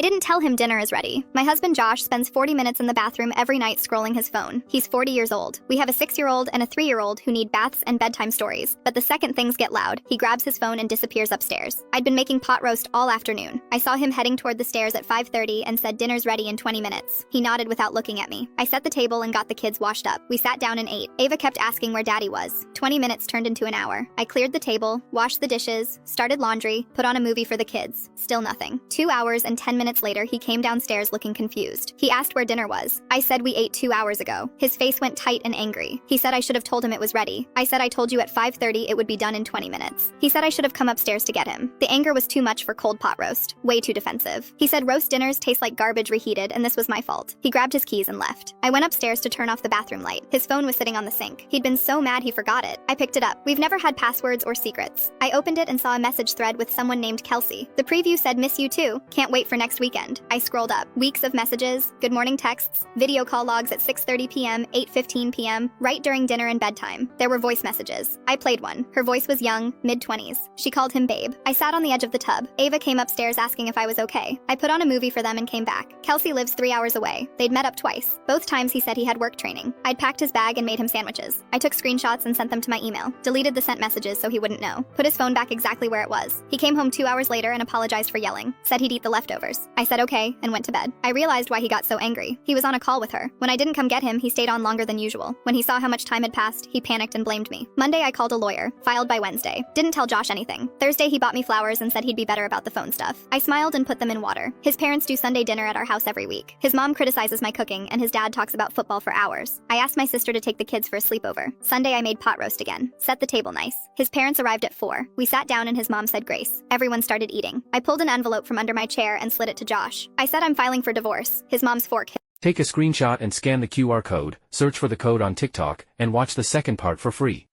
I didn't tell him dinner is ready. My husband Josh spends 40 minutes in the bathroom every night scrolling his phone. He's 40 years old. We have a 6-year-old and a 3-year-old who need baths and bedtime stories. But the second things get loud, he grabs his phone and disappears upstairs. I'd been making pot roast all afternoon. I saw him heading toward the stairs at 5:30 and said dinner's ready in 20 minutes. He nodded without looking at me. I set the table and got the kids washed up. We sat down and ate. Ava kept asking where Daddy was. 20 minutes turned into an hour. I cleared the table, washed the dishes, started laundry, put on a movie for the kids. Still nothing. 2 hours and 10 minutes later, he came downstairs looking confused. He asked where dinner was. I said we ate 2 hours ago. His face went tight and angry. He said I should have told him it was ready. I said I told you at 5:30 it would be done in 20 minutes. He said I should have come upstairs to get him. The anger was too much for cold pot roast. Way too defensive. He said roast dinners taste like garbage reheated and this was my fault. He grabbed his keys and left. I went upstairs to turn off the bathroom light. His phone was sitting on the sink. He'd been so mad he forgot it. I picked it up. We've never had passwords or secrets. I opened it and saw a message thread with someone named Kelsey. The preview said miss you too. Can't wait for next weekend. I scrolled up. Weeks of messages, good morning texts, video call logs at 6:30 p.m., 8:15 p.m., right during dinner and bedtime. There were voice messages. I played one. Her voice was young, mid-20s. She called him babe. I sat on the edge of the tub. Ava came upstairs asking if I was okay. I put on a movie for them and came back. Kelsey lives 3 hours away. They'd met up twice. Both times he said he had work training. I'd packed his bag and made him sandwiches. I took screenshots and sent them to my email. Deleted the sent messages so he wouldn't know. Put his phone back exactly where it was. He came home 2 hours later and apologized for yelling. Said he'd eat the leftovers. I said okay and went to bed. I realized why he got so angry. He was on a call with her. When I didn't come get him, he stayed on longer than usual. When he saw how much time had passed, he panicked and blamed me. Monday, I called a lawyer. Filed by Wednesday. Didn't tell Josh anything. Thursday, he bought me flowers and said he'd be better about the phone stuff. I smiled and put them in water. His parents do Sunday dinner at our house every week. His mom criticizes my cooking, and his dad talks about football for hours. I asked my sister to take the kids for a sleepover. Sunday, I made pot roast again. Set the table nice. His parents arrived at 4. We sat down and his mom said grace. Everyone started eating. I pulled an envelope from under my chair and slid it to Josh. I said I'm filing for divorce. His mom's fork hit. Take a screenshot and scan the QR code, search for the code on TikTok, and watch the second part for free.